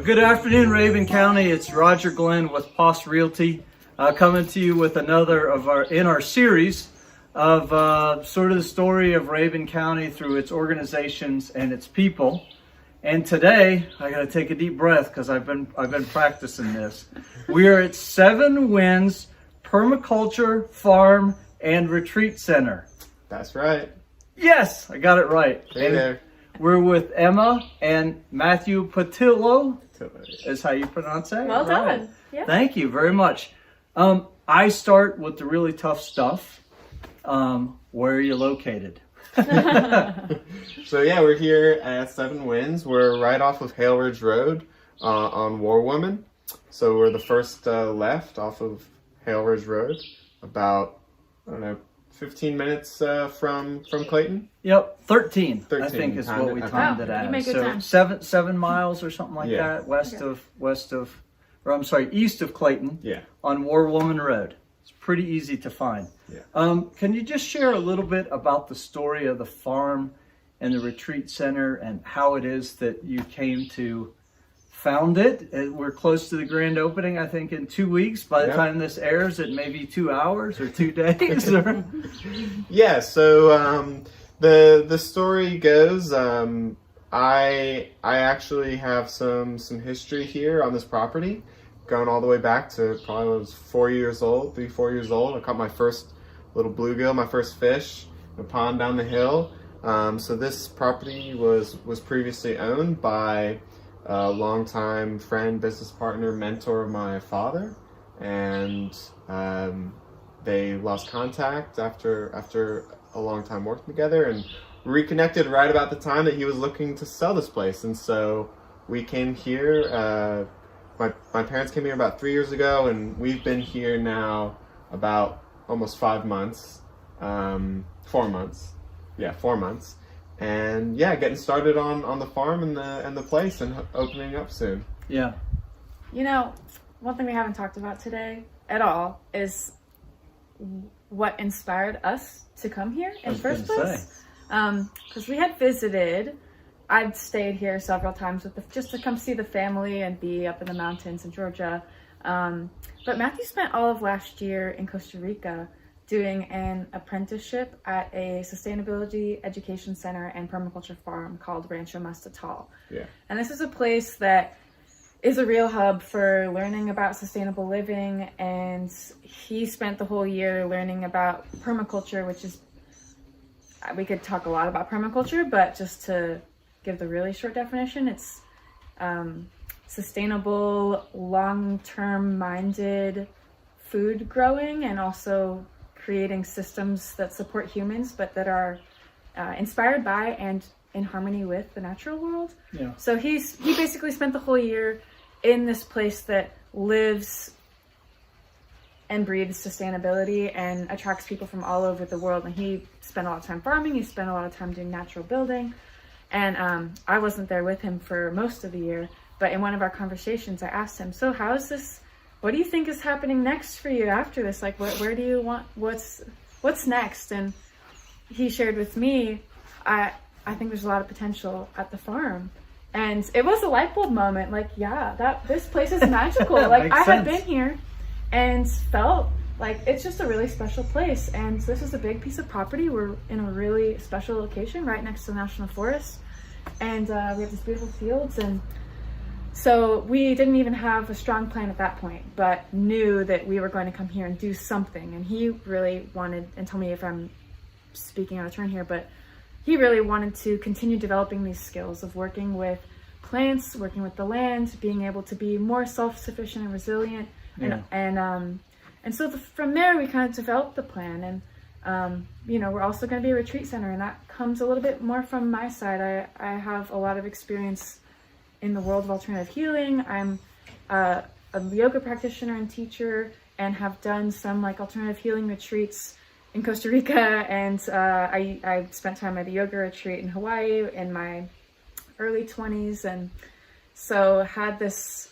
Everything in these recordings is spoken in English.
Good afternoon, Raven County. It's Roger Glenn with POS Realty, coming to you with another of our series of sort of the story of Raven County through its organizations and its people. And today, I got to take a deep breath because I've been practicing this. We are at 7 Winds Permaculture Farm and Retreat Center. That's right. Yes, I got it right. Hey there. We're with Emma and Mathew Pattillo, is how you pronounce that? Well done. Yeah. Thank you very much. I start with the really tough stuff. Where are you located? So yeah, we're here at 7 Winds. We're right off of Hale Ridge Road on War Woman. So we're the first left off of Hale Ridge Road, about, 15 minutes from Clayton. Yep, 13 I 13, think is what we timed it you make at. good So time. 7 miles or something like that, east of Clayton. Yeah. On War Woman Road. It's pretty easy to find. Yeah. Can you just share a little bit about the story of the farm and the retreat center and how it is that you came to found it? We're close to the grand opening, I think, in 2 weeks. By the time this airs, it may be 2 hours or 2 days. Yeah. So the story goes, I actually have some history here on this property, going all the way back to probably when I was 4 years old. I caught my first little bluegill, my first fish, in a pond down the hill. So this property was previously owned by a longtime friend, business partner, mentor of my father, and they lost contact after a long time working together, and reconnected right about the time that he was looking to sell this place. And so we came here. My parents came here about 3 years ago, and we've been here now about almost 5 months, 4 months. Yeah, 4 months. And yeah, getting started on the farm and the place, and opening up soon. Yeah. You know, one thing we haven't talked about today at all is what inspired us to come here in the first place. Because we had visited. I'd stayed here several times just to come see the family and be up in the mountains in Georgia. But Matthew spent all of last year in Costa Rica doing an apprenticeship at a sustainability education center and permaculture farm called Rancho Mastatal. Yeah. And this is a place that is a real hub for learning about sustainable living. And he spent the whole year learning about permaculture, which is, we could talk a lot about permaculture, but just to give the really short definition, it's sustainable, long-term minded food growing, and also creating systems that support humans, but that are inspired by and in harmony with the natural world. Yeah. So he basically spent the whole year in this place that lives and breathes sustainability and attracts people from all over the world. And he spent a lot of time farming. He spent a lot of time doing natural building. And I wasn't there with him for most of the year, but in one of our conversations, I asked him, so how is this? What do you think is happening next for you after this? Like, where do you want, what's next? And he shared with me, I think there's a lot of potential at the farm. And it was a light bulb moment. Like, yeah, this place is magical. Like, I had been here and felt like it's just a really special place. And this is a big piece of property. We're in a really special location right next to the National Forest. And we have these beautiful fields. And so we didn't even have a strong plan at that point, but knew that we were going to come here and do something. And he really wanted, and tell me if I'm speaking out of turn here, but he really wanted to continue developing these skills of working with plants, working with the land, being able to be more self-sufficient and resilient. Yeah. And so from there, we kind of developed the plan. And, we're also going to be a retreat center, and that comes a little bit more from my side. I have a lot of experience in the world of alternative healing. I'm a yoga practitioner and teacher, and have done some alternative healing retreats in Costa Rica. And I spent time at a yoga retreat in Hawaii in my early 20s. And so had this,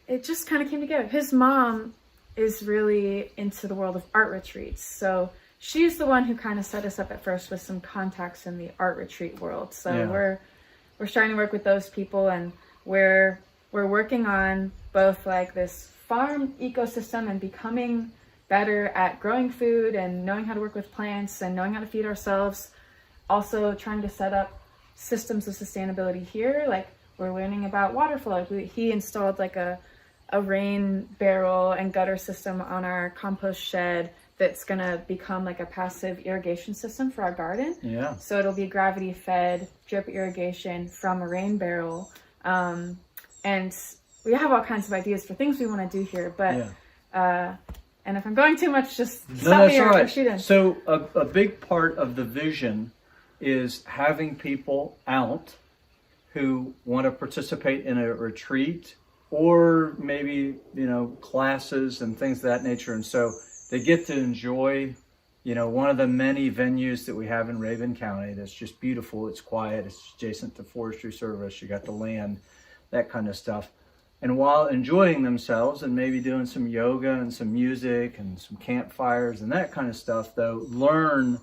it just kind of came together. His mom is really into the world of art retreats. So she's the one who kind of set us up at first with some contacts in the art retreat world. So we're starting to work with those people, and we're we're working on both like this farm ecosystem and becoming better at growing food and knowing how to work with plants and knowing how to feed ourselves. Also trying to set up systems of sustainability here. Like we're learning about water flow. He installed like a rain barrel and gutter system on our compost shed that's gonna become like a passive irrigation system for our garden. Yeah. So it'll be gravity fed drip irrigation from a rain barrel. And we have all kinds of ideas for things we want to do here, but and if I'm going too much, just stop me or shoot in. So a big part of the vision is having people out who want to participate in a retreat or maybe, classes and things of that nature. And so they get to enjoy, one of the many venues that we have in Raven County that's just beautiful. It's quiet. It's adjacent to Forestry Service. You got the land, that kind of stuff. And while enjoying themselves and maybe doing some yoga and some music and some campfires and that kind of stuff, though, learn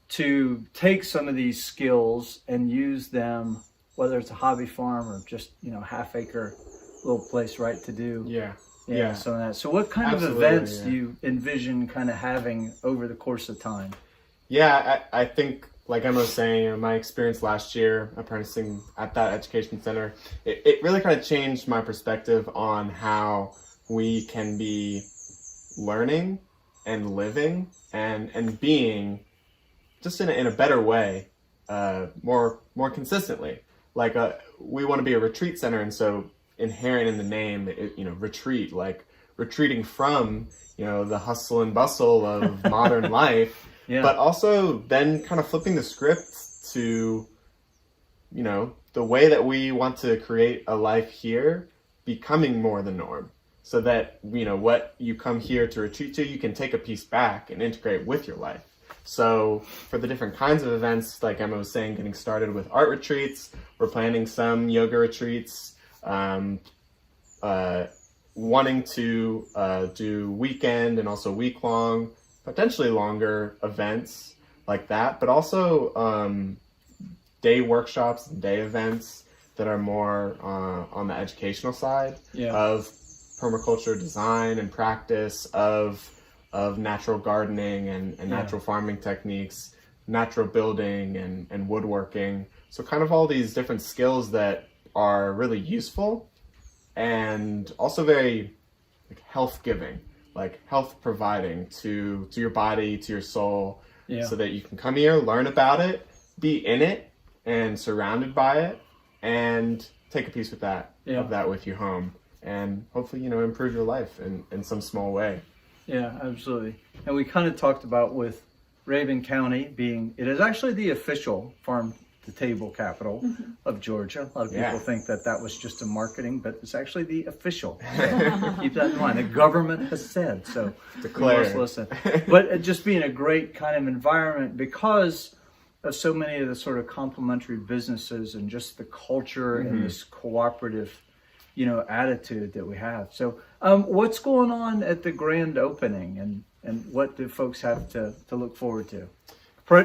to take some of these skills and use them, whether it's a hobby farm or just, half acre little place, right, to do. Yeah. So what kind of events do you envision kind of having over the course of time? Yeah, I think, like Emma was saying, my experience last year apprenticing at that education center, it really kind of changed my perspective on how we can be learning and living and being just in a better way, more consistently. Like we want to be a retreat center, and so inherent in the name, retreat, like retreating from the hustle and bustle of modern life. Yeah. But also then kind of flipping the script to, the way that we want to create a life here becoming more the norm. So that, what you come here to retreat to, you can take a piece back and integrate with your life. So for the different kinds of events, like Emma was saying, getting started with art retreats, we're planning some yoga retreats, wanting to do weekend and also week-long, potentially longer events like that, but also day workshops and day events that are more on the educational side of permaculture design and practice, of natural gardening and natural farming techniques, natural building and woodworking. So kind of all these different skills that are really useful and also very health giving, like health providing to your body, to your soul, so that you can come here, learn about it, be in it and surrounded by it, and take a piece of that with you home, and hopefully improve your life in some small way. Yeah, absolutely. And we kind of talked about with Raven County it is actually the official farm to table capital of Georgia. A lot of people think that was just a marketing, but it's actually the official. So keep that in mind. The government has said, so declare. We must listen. But just being a great kind of environment because of so many of the sort of complementary businesses and just the culture and this cooperative, attitude that we have. So what's going on at the grand opening and what do folks have to look forward to?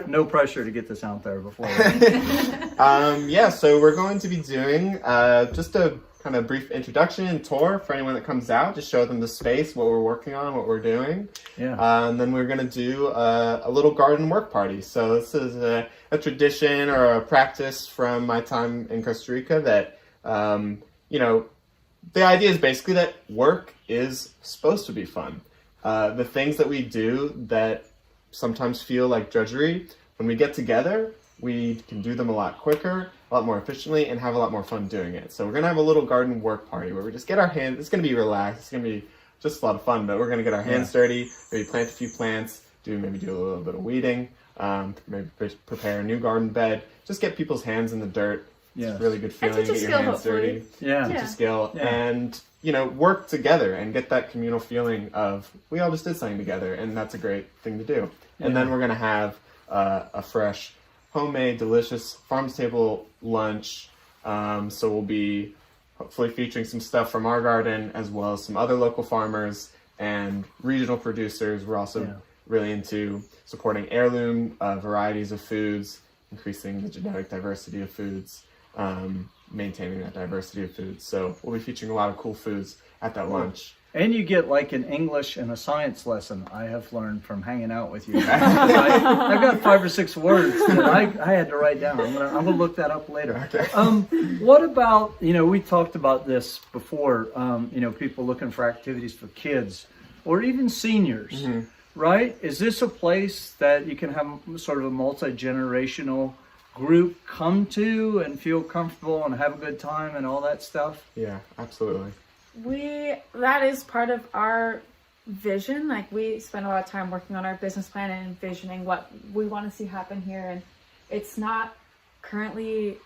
No pressure to get this out there before. So we're going to be doing just a kind of brief introduction and tour for anyone that comes out, just show them the space, what we're working on, what we're doing. And then we're going to do a little garden work party. So this is a tradition or a practice from my time in Costa Rica that, the idea is basically that work is supposed to be fun. The things that we do that sometimes feel like drudgery, when we get together, we can do them a lot quicker, a lot more efficiently, and have a lot more fun doing it. So we're going to have a little garden work party where we just get our hands, it's going to be relaxed, it's going to be just a lot of fun, but we're going to get our hands dirty, maybe plant a few plants, maybe do a little bit of weeding, maybe prepare a new garden bed, just get people's hands in the dirt. It's a really good feeling to get your hands dirty. Teach a skill. And, work together and get that communal feeling of we all just did something together, and that's a great thing to do. And then we're going to have a fresh, homemade, delicious farm-to-table lunch. So we'll be hopefully featuring some stuff from our garden as well as some other local farmers and regional producers. We're also really into supporting heirloom varieties of foods, increasing the genetic diversity of foods. maintaining that diversity of foods. So we'll be featuring a lot of cool foods at that lunch. And you get like an English and a science lesson, I have learned from hanging out with you. I've got 5 or 6 words that I had to write down. I'm gonna look that up later. Okay. What about, we talked about this before, people looking for activities for kids or even seniors, right? Is this a place that you can have sort of a multi-generational group come to and feel comfortable and have a good time and all that stuff? Yeah, absolutely. That is part of our vision. Like, we spend a lot of time working on our business plan and envisioning what we want to see happen here, and it's not currently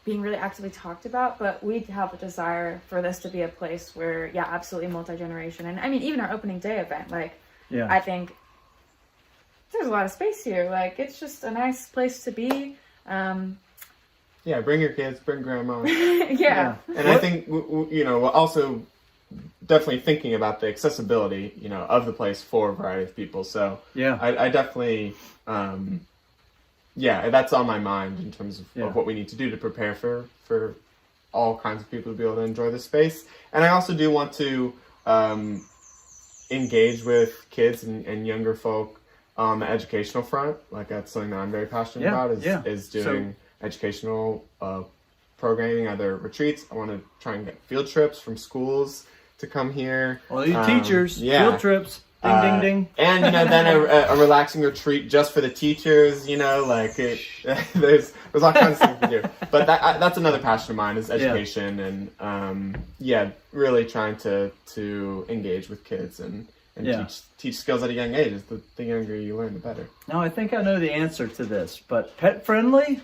being really actively talked about, but we have a desire for this to be a place where, absolutely multi-generation. And I mean, even our opening day event, I think there's a lot of space here. Like, it's just a nice place to be. Bring your kids, bring grandma. Yeah. And I think, we're also definitely thinking about the accessibility, of the place for a variety of people. So I definitely, that's on my mind in terms of what we need to do to prepare for all kinds of people to be able to enjoy the space. And I also do want to engage with kids and younger folk on the educational front. Like, that's something that I'm very passionate about is doing educational programming, either retreats. I want to try and get field trips from schools to come here. All you teachers, field trips, ding, ding, ding. And, then a relaxing retreat just for the teachers, there's all kinds of things to do. But that's another passion of mine is education and, really trying to engage with kids and teach skills at a young age. The younger you learn, the better. Now, I think I know the answer to this, but pet friendly?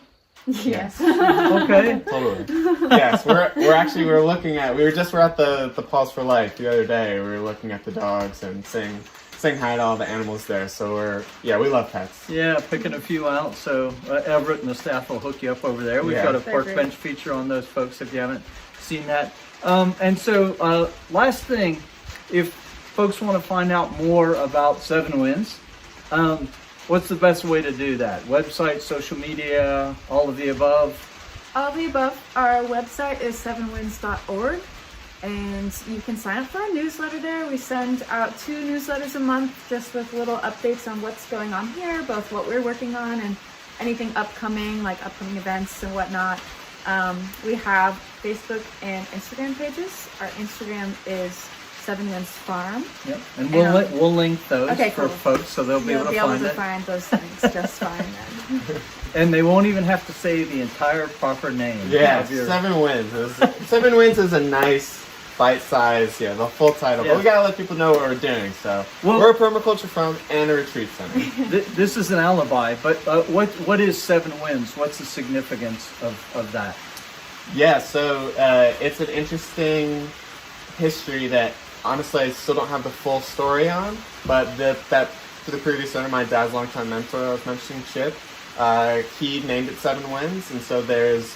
Yes. Okay. Totally. Yes, we're looking at, we're at the Paws for Life the other day. We were looking at the dogs and saying hi to all the animals there. So we love pets. Yeah, picking a few out. So Everett and the staff will hook you up over there. We've got a park bench feature on those folks if you haven't seen that. And so last thing, if folks want to find out more about Seven Winds, what's the best way to do that? Website, social media, all of the above? All of the above. Our website is sevenwinds.org, and you can sign up for our newsletter there. We send out 2 newsletters a month just with little updates on what's going on here, both what we're working on and anything upcoming, like upcoming events and whatnot. We have Facebook and Instagram pages. Our Instagram is Seven Winds Farm. Yep, and we'll link those for folks so they'll be able to find those things just fine then. And they won't even have to say the entire proper name. Yeah, Seven Winds. Seven Winds is a nice bite-size, the full title. But we gotta let people know what we're doing. So we're a permaculture farm and a retreat center. This is an alibi, but what is Seven Winds? What's the significance of that? Yeah, so it's an interesting history that honestly I still don't have the full story on, but that for the previous owner, my dad's longtime mentor I was mentioning, Chip, he named it Seven Winds, and so there's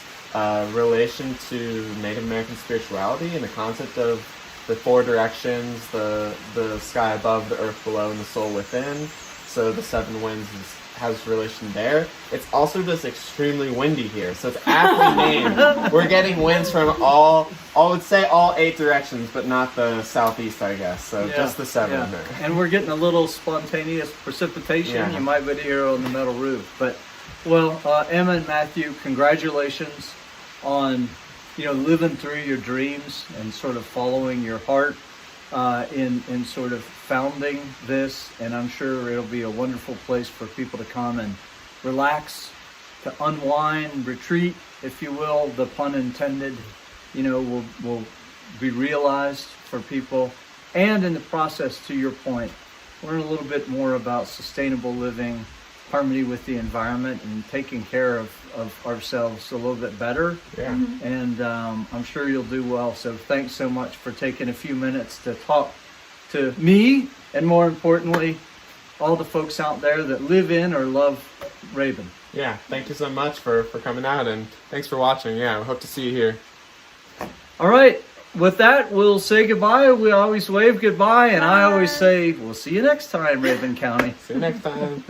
relation to Native American spirituality and the concept of the 4 directions, the sky above, the earth below, and the soul within. So the Seven Winds has relation there. It's also just extremely windy here, so it's aptly named. We're getting winds from I would say all 8 directions, but not the southeast, I guess. So just the 7 there. And we're getting a little spontaneous precipitation. Yeah. You might be here on the metal roof. But, Emma and Matthew, congratulations on, living through your dreams and sort of following your heart in sort of founding this. And I'm sure it'll be a wonderful place for people to come and relax, to unwind, retreat, if you will. The pun intended, will be realized for people. And in the process, to your point, learn a little bit more about sustainable living, harmony with the environment, and taking care of ourselves a little bit better. Yeah. And I'm sure you'll do well. So thanks so much for taking a few minutes to talk to me, and more importantly, all the folks out there that live in or love Raven. Yeah, thank you so much for coming out, and thanks for watching. Yeah, we hope to see you here. All right, with that, we'll say goodbye. We always wave goodbye, and I always say, we'll see you next time, Raven County. See you next time.